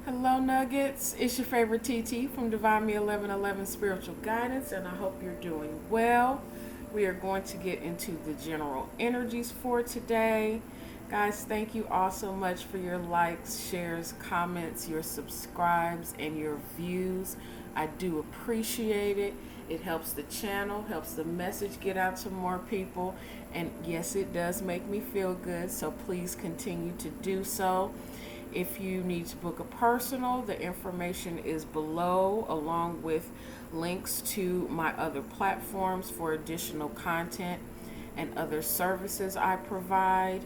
Hello, Nuggets. It's your favorite TT from Divine Me 1111 Spiritual Guidance, and I hope you're doing well. We are going to get into the general energies for today. Guys, thank you all so much for your likes, shares, comments, your subscribes, and your views. I do appreciate it. It helps the channel, helps the message get out to more people, and yes, it does make me feel good, so please continue to do so. If you need to book a personal, the information is below, along with links to my other platforms for additional content and other services I provide.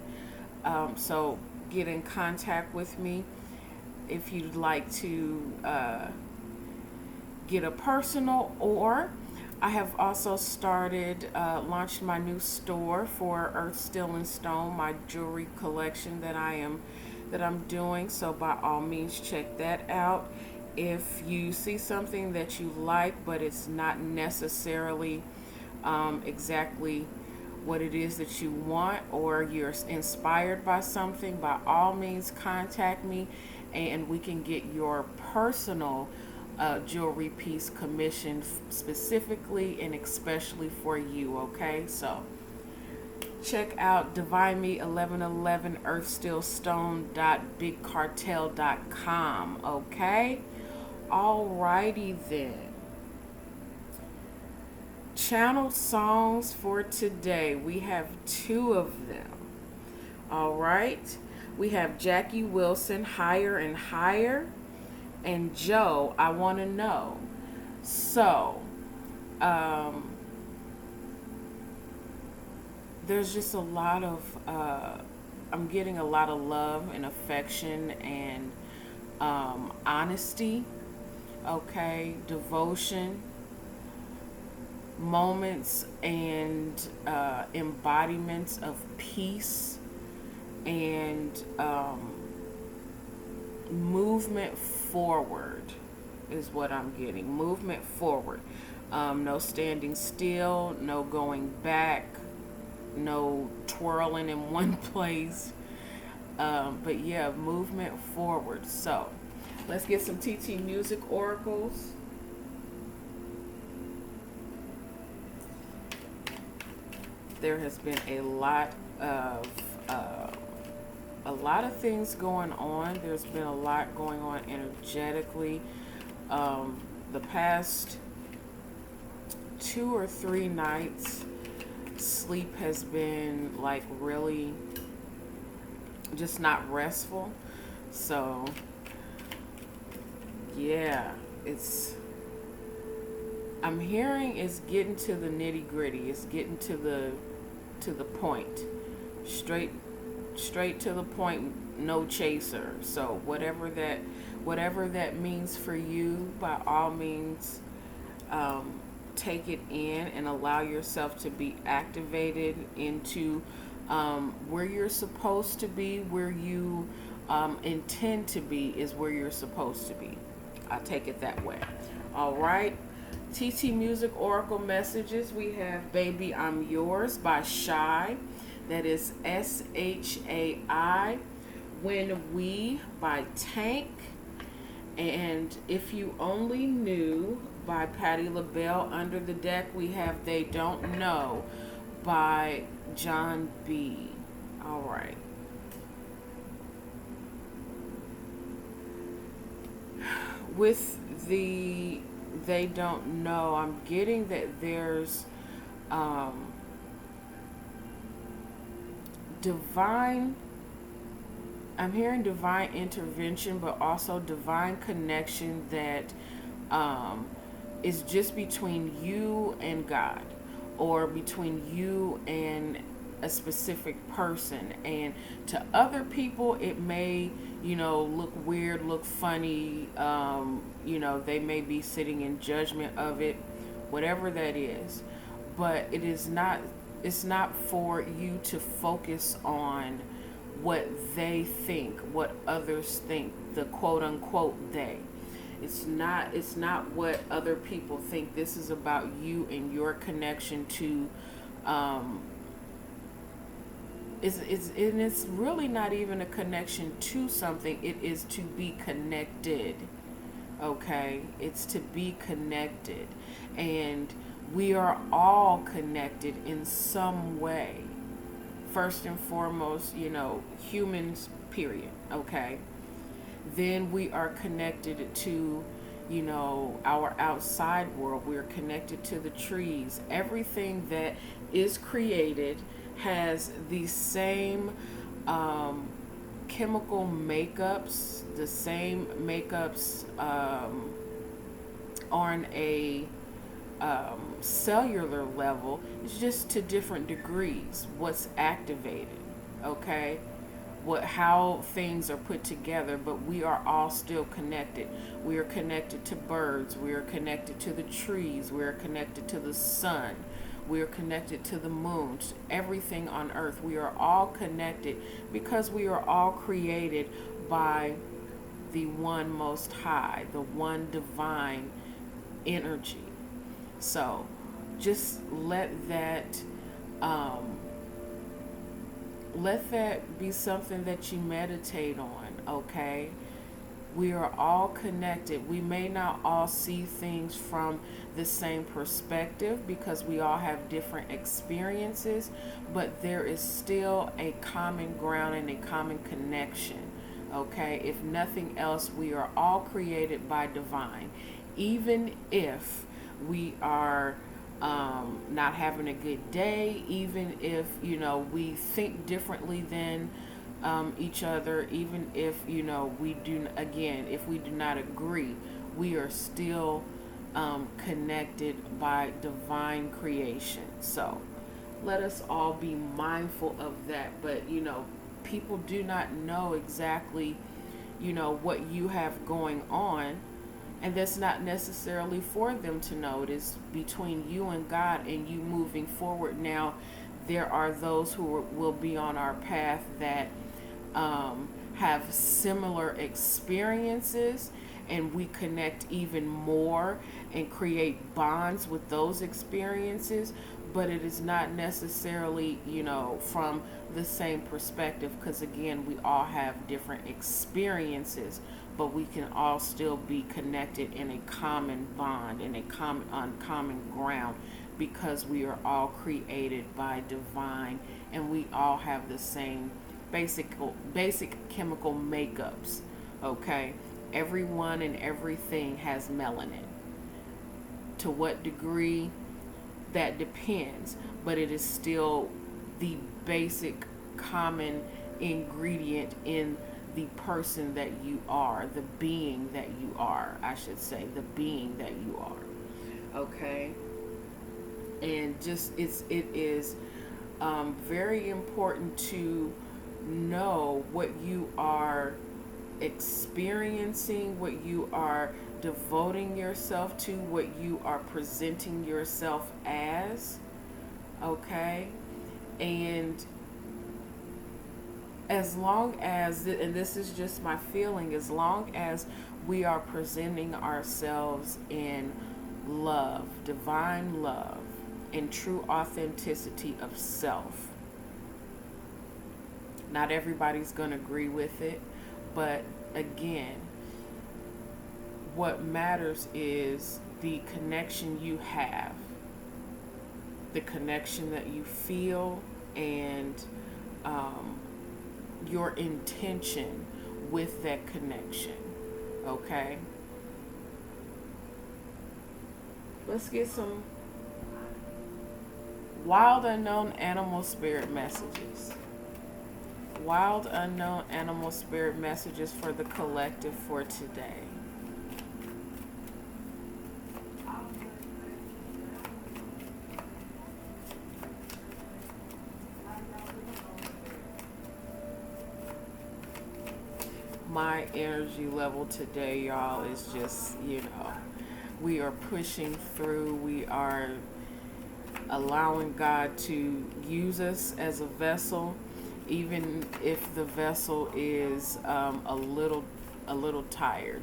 So get in contact with me if you'd like to get a personal, or I have also started launched my new store for Earth, Steel, and Stone, my jewelry collection that I'm doing. So by all means, check that out. If you see something that you like, but it's not necessarily exactly what it is that you want, or you're inspired by something, by all means contact me and we can get your personal jewelry piece commissioned specifically and especially for you, okay? So check out Divine Me 1111 earthsteelstone.bigcartel.com, okay? Alrighty then. Channel songs for today. We have two of them. Alright. We have Jackie Wilson, Higher and Higher, and Joe, I Want to Know. So, there's just a lot of, I'm getting a lot of love and affection and honesty, okay, devotion, moments and embodiments of peace and movement forward is what I'm getting. Movement forward. No standing still, no going back, no twirling in one place. But yeah, movement forward. So let's get some TT music oracles. There has been a lot of things going on. There's been a lot going on energetically. The past 2 or 3 nights, sleep has been like really just not restful. So yeah, I'm hearing it's getting to the nitty gritty. It's getting to the point, straight to the point, no chaser. So whatever that means for you, by all means, take it in and allow yourself to be activated into where you're supposed to be, where you intend to be is where you're supposed to be. I take it that way. All right. TT Music Oracle messages. We have Baby I'm Yours by Shy. That is SHAI. When We by Tank. And If You Only Knew by Patti LaBelle. Under the deck, we have They Don't Know by John B. All right. With the They Don't Know, I'm getting that there's I'm hearing divine intervention, but also divine connection that is just between you and God, or between you and a specific person. And to other people, it may, look weird, look funny. They may be sitting in judgment of it, whatever that is. But it's not for you to focus on what they think, what others think, the quote unquote they. It's not what other people think. This is about you and your connection to And it's really not even a connection to something. It is to be connected. Okay, it's to be connected, and we are all connected in some way. First and foremost, humans, period. Okay, then we are connected to, our outside world. We're connected to the trees. Everything that is created has the same chemical makeups, the same makeups on a cellular level. It's just to different degrees what's activated. Okay, how things are put together, but we are all still connected. We are connected to birds, we are connected to the trees, we are connected to the sun, we are connected to the moon, to everything on earth. We are all connected because we are all created by the one most high, the one divine energy. So just let that be something that you meditate on. Okay, we are all connected. We may not all see things from the same perspective because we all have different experiences, but there is still a common ground and a common connection. Okay, if nothing else, we are all created by divine. Even if we are not having a good day, even if we think differently than each other, even if if we do not agree, we are still connected by divine creation. So let us all be mindful of that. But people do not know exactly what you have going on, and that's not necessarily for them to know. It is between you and God and you moving forward. Now, there are those who will be on our path that have similar experiences, and we connect even more and create bonds with those experiences. But it is not necessarily, from the same perspective, because again, we all have different experiences, but we can all still be connected in a common bond, in a common ground, because we are all created by divine, and we all have the same basic chemical makeups. Okay, everyone and everything has melanin. To what degree, that depends, but it is still the basic common ingredient in the person that you are, the being that you are, I should say, the being that you are. Okay, and it is very important to know what you are experiencing, what you are devoting yourself to, what you are presenting yourself as. Okay, and as long as, and this is just my feeling, as long as we are presenting ourselves in love, divine love, and true authenticity of self, not everybody's going to agree with it, but again, what matters is the connection you have, the connection that you feel, and your intention with that connection. Okay? Let's get some wild unknown animal spirit messages. Wild unknown animal spirit messages for the collective for today. My energy level today, y'all, is just, we are pushing through. We are allowing God to use us as a vessel, even if the vessel is a little tired.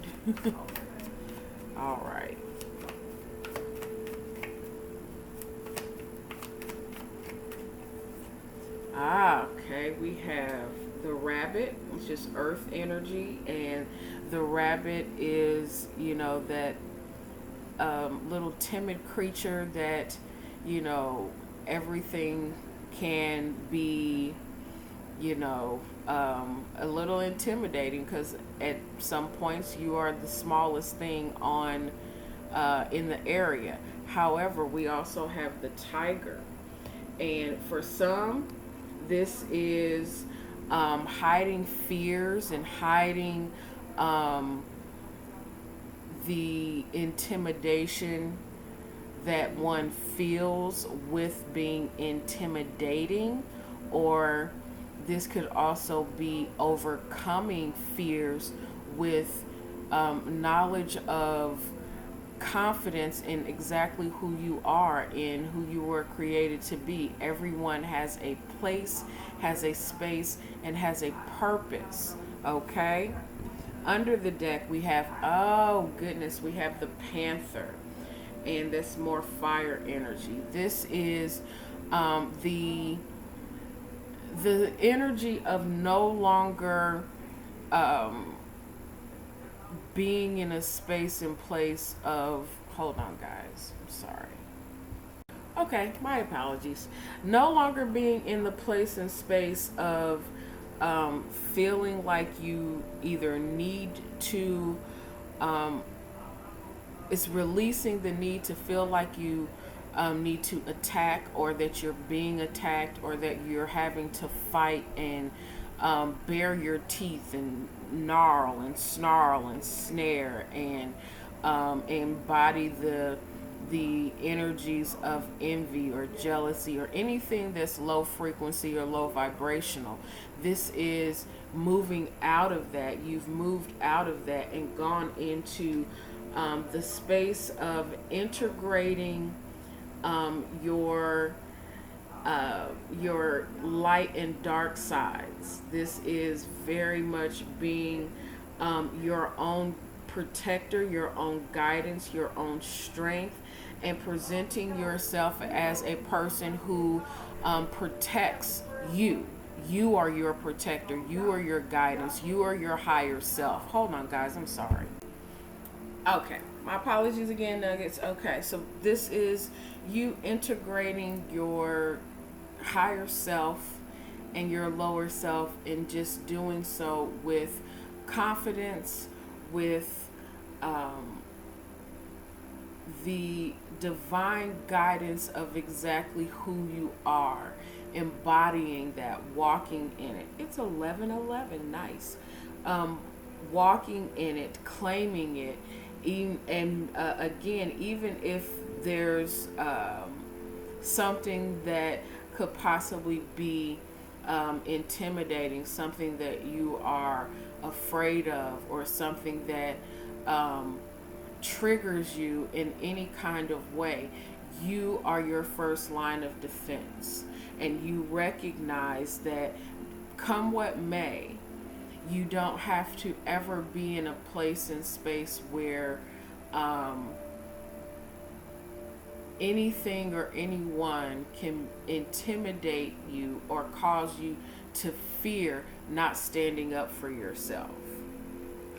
All right. Okay, we have the rabbit, which is earth energy, and the rabbit is, that little timid creature that, you know, everything can be, a little intimidating because at some points you are the smallest thing on in the area. However, we also have the tiger, and for some, this is hiding fears and hiding um, the intimidation that one feels with being intimidating, or this could also be overcoming fears with knowledge of confidence in exactly who you are, in who you were created to be. Everyone has a place, has a space, and has a purpose. Okay? Under the deck, we have, oh goodness, we have the panther, and that's more fire energy. This is the energy of no longer being in a space and place of, hold on guys, I'm sorry. Okay, my apologies. No longer being in the place and space of feeling like you either need to, it's releasing the need to feel like you need to attack, or that you're being attacked, or that you're having to fight and bare your teeth and gnarl and snarl and snare and embody the energies of envy or jealousy or anything that's low frequency or low vibrational. This is moving out of that. You've moved out of that and gone into the space of integrating your light and dark sides. This is very much being your own protector, your own guidance, your own strength, and presenting yourself as a person who protects you. You are your protector. You are your guidance. You are your higher self. Hold on, guys. I'm sorry. Okay. My apologies again, Nuggets. Okay. So this is you integrating your higher self and your lower self, and just doing so with confidence, with the divine guidance of exactly who you are, embodying that, walking in it. It's 11:11, nice. Walking in it, claiming it, and again, even if there's something that could possibly be intimidating, something that you are afraid of, or something that triggers you in any kind of way, you are your first line of defense. And you recognize that come what may, you don't have to ever be in a place and space where anything or anyone can intimidate you or cause you to fear not standing up for yourself.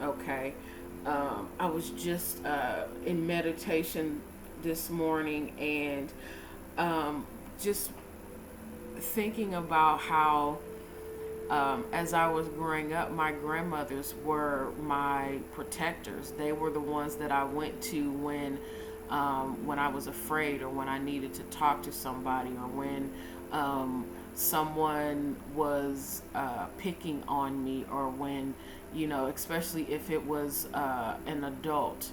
Okay? I was just in meditation this morning, and just thinking about how as I was growing up, my grandmothers were my protectors. They were the ones that I went to when I was afraid, or when I needed to talk to somebody, or when someone was picking on me, or when, especially if it was an adult.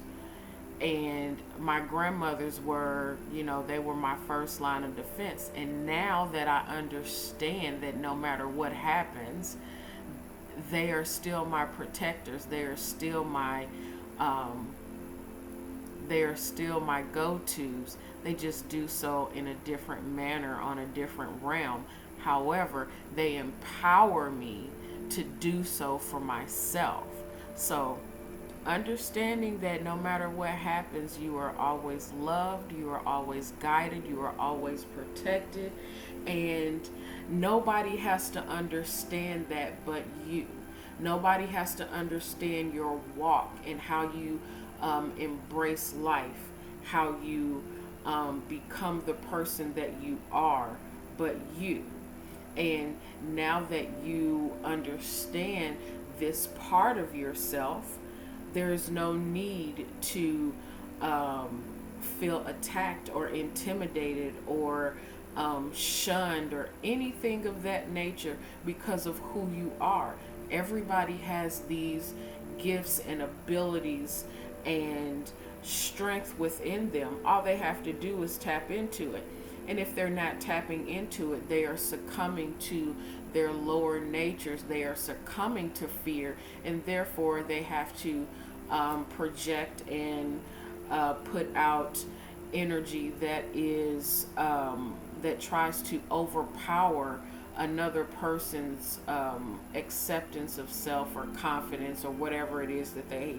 And my grandmothers were, they were my first line of defense. And now that I understand that no matter what happens, they are still my protectors. They are still my go-tos. They just do so in a different manner, on a different realm. However, they empower me to do so for myself. So understanding that no matter what happens, you are always loved, you are always guided, you are always protected, And nobody has to understand that but you. Nobody has to understand your walk and how you embrace life, how you become the person that you are, but you. And now that you understand this part of yourself, there's no need to feel attacked or intimidated or shunned or anything of that nature because of who you are. Everybody has these gifts and abilities and strength within them. All they have to do is tap into it. And if they're not tapping into it, they are succumbing to their lower natures. They are succumbing to fear, and therefore they have to project and put out energy that is that tries to overpower another person's acceptance of self or confidence or whatever it is that they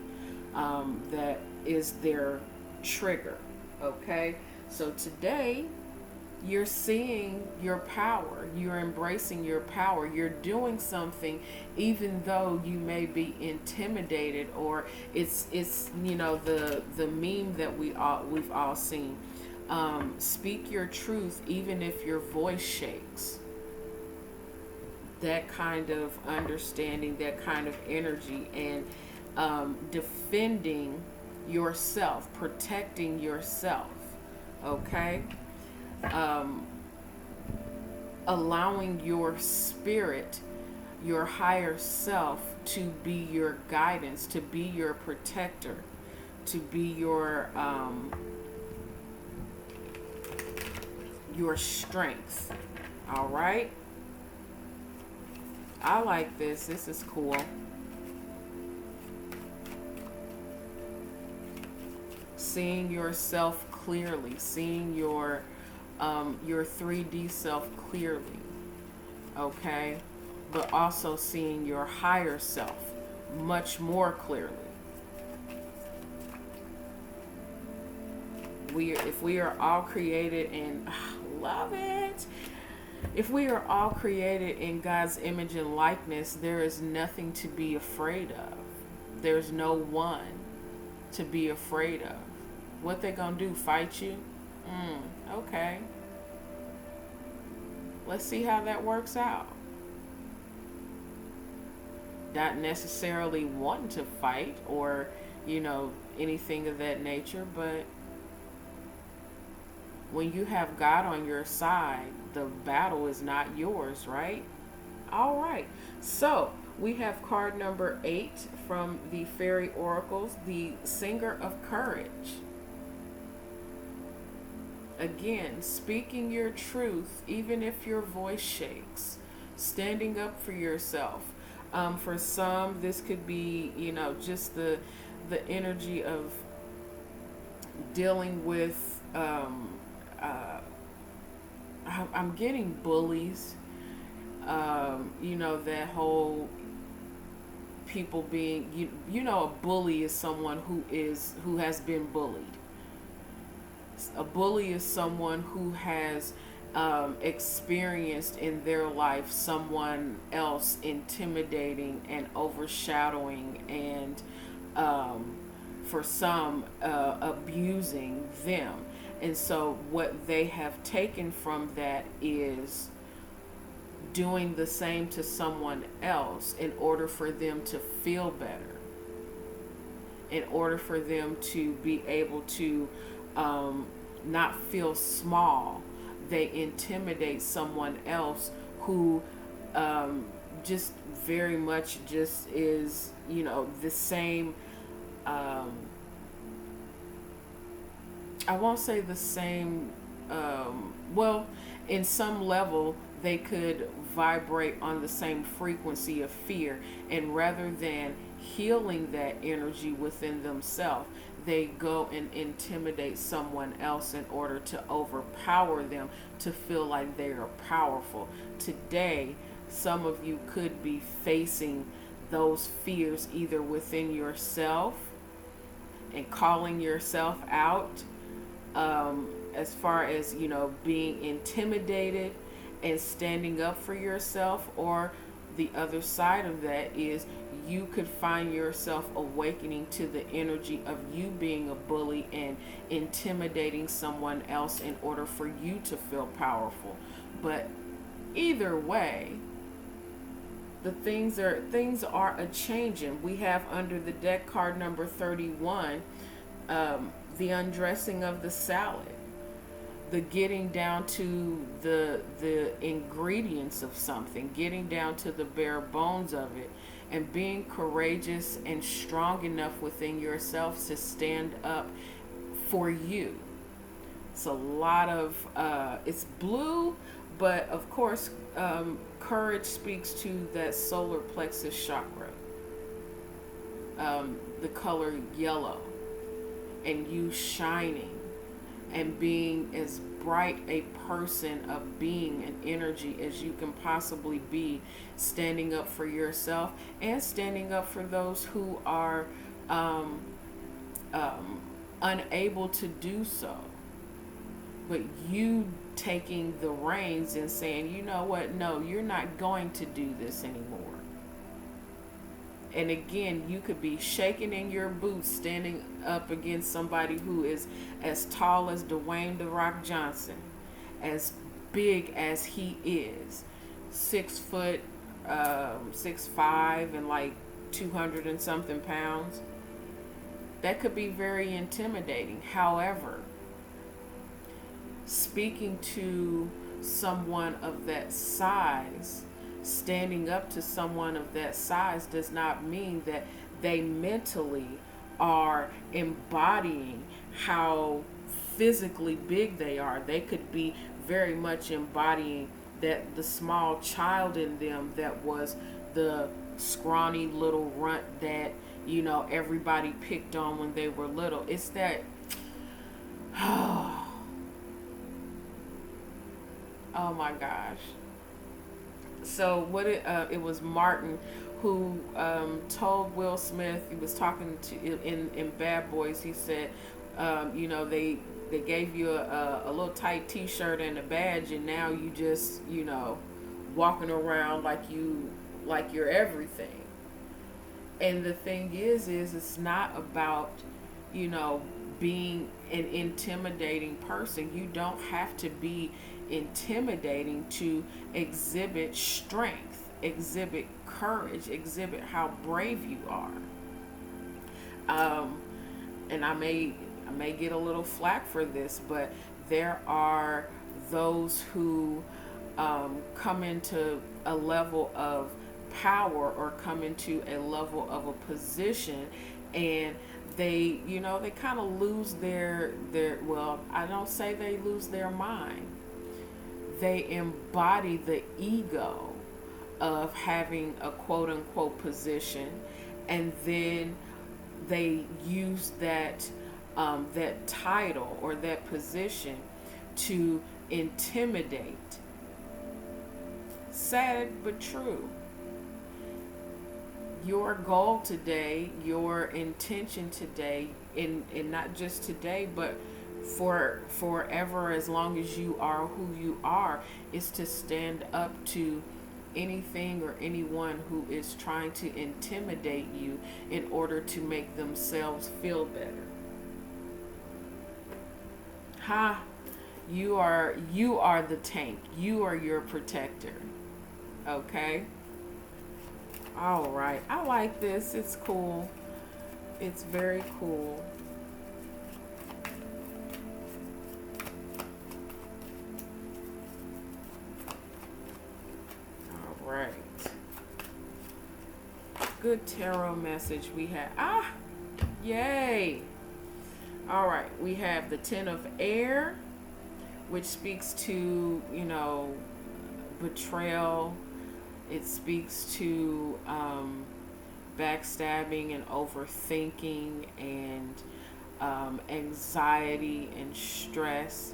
that is their trigger. Okay, so today you're seeing your power, you're embracing your power, you're doing something even though you may be intimidated, or it's the meme that we've all seen. Speak your truth even if your voice shakes. That kind of understanding, that kind of energy, and defending yourself, protecting yourself. Okay, allowing your spirit, your higher self, to be your guidance, to be your protector, to be your strength. All right, I like this. This is cool. Seeing yourself clearly, seeing your 3D self clearly, okay, but also seeing your higher self much more clearly. If we are all created in, love it. If we are all created in God's image and likeness, there is nothing to be afraid of. There's no one to be afraid of. What they gonna do? Fight you? Okay. Let's see how that works out. Not necessarily wanting to fight or, anything of that nature, but when you have God on your side, the battle is not yours, right? All right. So we have card number 8 from the Fairy Oracles, the Singer of Courage. Again, speaking your truth, even if your voice shakes, standing up for yourself. For some, this could be, just the energy of dealing with. I'm getting bullies. That whole people being, a bully is someone who has been bullied. A bully is someone who has experienced in their life someone else intimidating and overshadowing and for some abusing them. And so what they have taken from that is doing the same to someone else in order for them to feel better, in order for them to be able to not feel small. They intimidate someone else who just very much just is, the same. I won't say the same. Well, in some level, they could vibrate on the same frequency of fear, and rather than healing that energy within themselves, they go and intimidate someone else in order to overpower them, to feel like they are powerful. Today, some of you could be facing those fears either within yourself and calling yourself out, as far as being intimidated and standing up for yourself, or the other side of that is you could find yourself awakening to the energy of you being a bully and intimidating someone else in order for you to feel powerful. But either way, the things are a changing. We have under the deck card number 31, the undressing of the salad, the getting down to the ingredients of something, getting down to the bare bones of it, and being courageous and strong enough within yourself to stand up for you. It's a lot of it's blue, but of course, courage speaks to that solar plexus chakra, the color yellow, and you shining and being as bright a person of being and energy as you can possibly be, standing up for yourself and standing up for those who are unable to do so. But you taking the reins and saying, you know what, no, you're not going to do this anymore. And again, you could be shaking in your boots, standing up against somebody who is as tall as Dwayne "The Rock" Johnson, as big as he is, 6 foot, 6'5", and like 200 and something pounds. That could be very intimidating. However, speaking to someone of that size, standing up to someone of that size does not mean that they mentally are embodying how physically big they are. They could be very much embodying that the small child in them that was the scrawny little runt that, you know, everybody picked on when they were little. It's that oh my gosh. So what it was Martin who told Will Smith, he was talking to in Bad Boys, he said, you know, they gave you a little tight t-shirt and a badge, and now you just, you know, walking around like you're everything. And the thing is it's not about, you know, being an intimidating person. You don't have to be intimidating to exhibit strength, exhibit courage, exhibit how brave you are. And I may get a little flack for this, but there are those who come into a level of power or come into a level of a position, and they, you know, they kind of lose their well, I don't say they lose their mind. They embody the ego of having a quote unquote position, and then they use that that title or that position to intimidate. Sad but true. Your goal today, your intention today, and not just today, but for forever, as long as you are who you are, is to stand up to anything or anyone who is trying to intimidate you in order to make themselves feel better. Ha! You are the tank. You are your protector. Okay? All right. I like this. It's cool. It's very cool. All right. Good tarot message we have. Ah! Yay! All right. We have the Ten of Air, which speaks to, you know, betrayal. It speaks to backstabbing and overthinking and anxiety and stress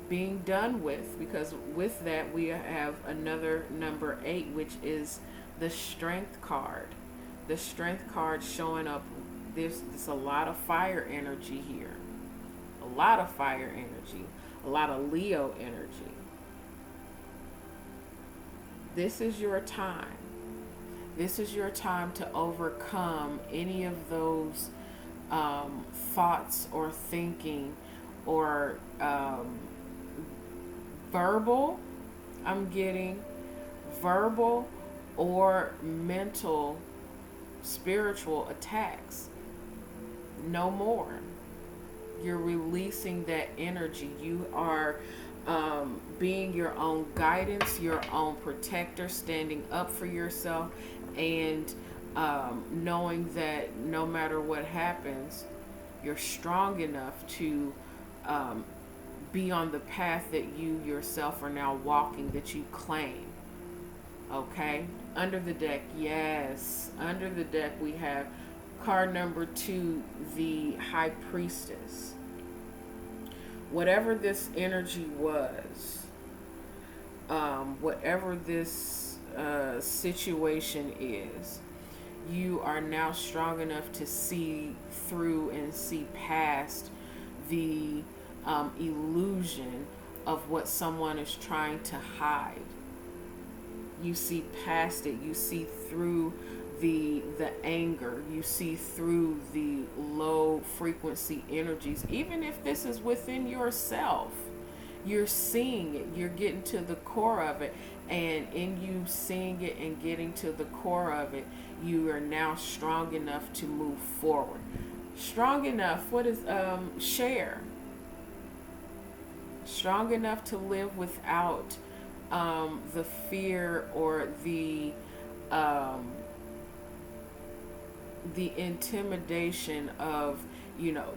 being done with, because with that we have another number 8, which is the Strength card. The Strength card showing up. There's a lot of fire energy here. A lot of fire energy. A lot of Leo energy. This is your time. This is your time to overcome any of those thoughts or thinking or verbal, I'm getting verbal or mental spiritual attacks. No more. You're releasing that energy. You are being your own guidance, your own protector, standing up for yourself, and knowing that no matter what happens, you're strong enough to be on the path that you yourself are now walking, that you claim. Okay? Under the deck, yes. Under the deck, we have card number 2, the High Priestess. Whatever this energy was, whatever this situation is, you are now strong enough to see through and see past the illusion of what someone is trying to hide. You see past it. You see through the anger. You see through the low frequency energies. Even if this is within yourself, you're seeing it. You're getting to the core of it. And in you seeing it and getting to the core of it, you are now strong enough to move forward. Strong enough, what is share? Strong enough to live without the fear or the intimidation of, you know,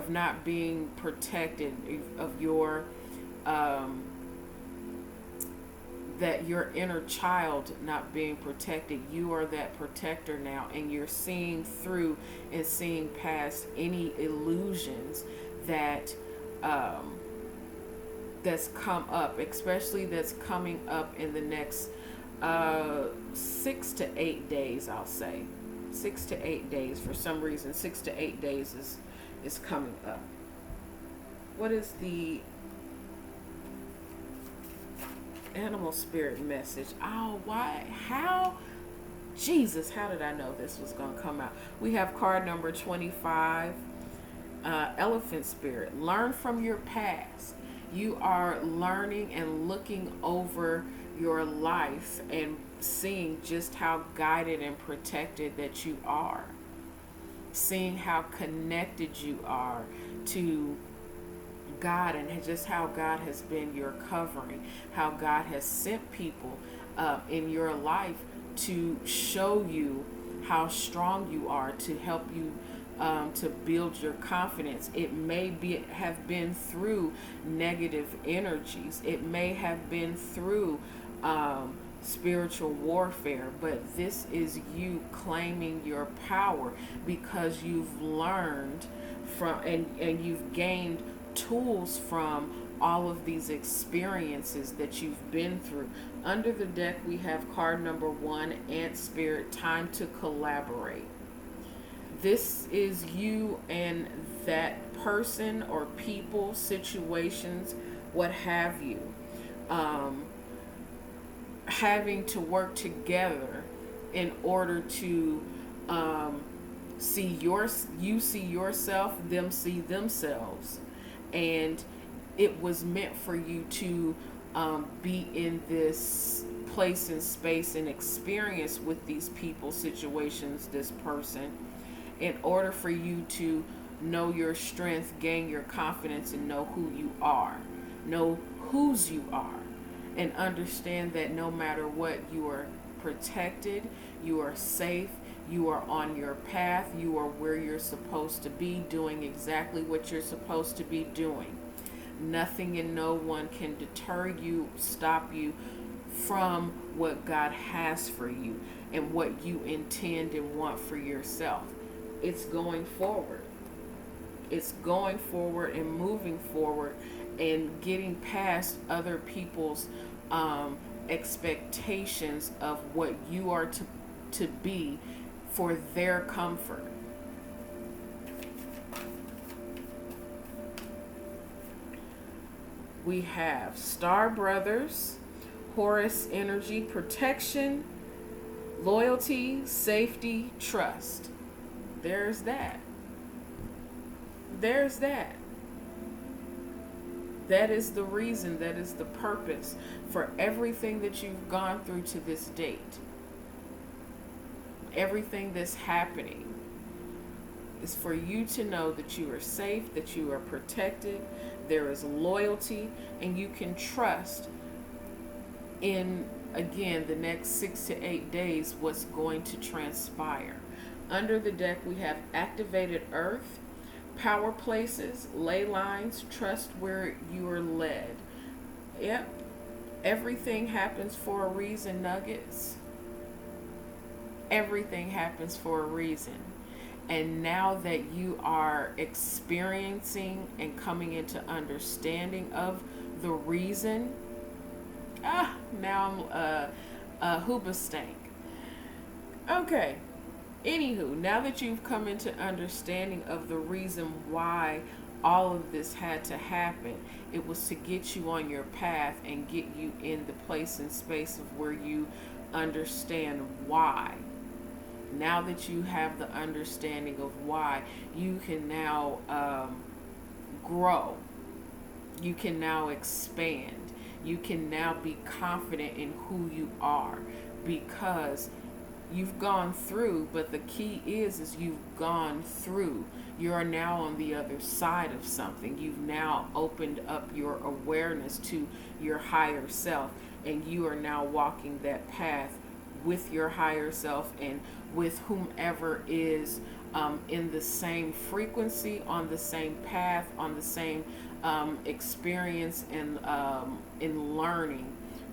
not being protected, of your that your inner child not being protected. You are that protector now, and you're seeing through and seeing past any illusions that that's come up, especially that's coming up in the next 6 to 8 days, I'll say. 6 to 8 days. For some reason, 6 to 8 days is coming up. What is the animal spirit message? Oh, why? How? Jesus, how did I know this was going to come out? We have card number 25, elephant spirit. Learn from your past. You are learning and looking over your life and seeing just how guided and protected that you are. Seeing how connected you are to God, and just how God has been your covering, how God has sent people in your life to show you how strong you are, to help you to build your confidence. It may have been through negative energies. It may have been through spiritual warfare, but this is you claiming your power because you've learned from and you've gained tools from all of these experiences that you've been through. Under the deck, we have card number 1, Ant Spirit, time to collaborate. This is you and that person or people, situations, what have you, having to work together in order to you see yourself, them see themselves. And it was meant for you to be in this place and space and experience with these people, situations, this person, in order for you to know your strength, gain your confidence, and know who you are, know whose you are, and understand that no matter what, you are protected, you are safe, you are on your path, you are where you're supposed to be, doing exactly what you're supposed to be doing. Nothing and no one can deter you, stop you from what God has for you and what you intend and want for yourself. It's going forward. It's going forward and moving forward and getting past other people's expectations of what you are to be for their comfort. We have Star Brothers, Horus energy, protection, loyalty, safety, trust. There's that. There's that. That is the reason, that is the purpose for everything that you've gone through to this date. Everything that's happening is for you to know that you are safe, that you are protected, there is loyalty, and you can trust in, again, the next 6 to 8 days what's going to transpire. Under the deck we have activated earth, power places, ley lines, trust where you are led. Yep, everything happens for a reason, Nuggets. Everything happens for a reason. And now that you are experiencing and coming into understanding of the reason, now I'm a hoobastank. Okay. Anywho, now that you've come into understanding of the reason why all of this had to happen, it was to get you on your path and get you in the place and space of where you understand why. Now that you have the understanding of why, you can now grow. You can now expand. You can now be confident in who you are, because you've gone through, but the key is you've gone through. You are now on the other side of something. You've now opened up your awareness to your higher self, and you are now walking that path with your higher self and with whomever is in the same frequency, on the same path, on the same experience, and in learning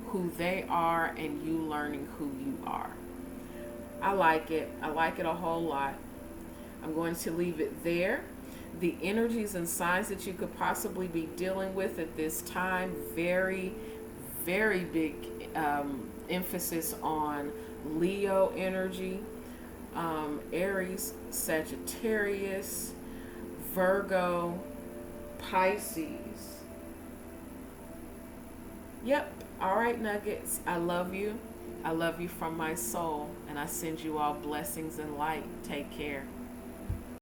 who they are and you learning who you are. I like it. I like it a whole lot. I'm going to leave it there. The energies and signs that you could possibly be dealing with at this time, very, very big emphasis on Leo energy, Aries, Sagittarius, Virgo, Pisces. Yep. All right, Nuggets. I love you. I love you from my soul, and I send you all blessings and light. Take care.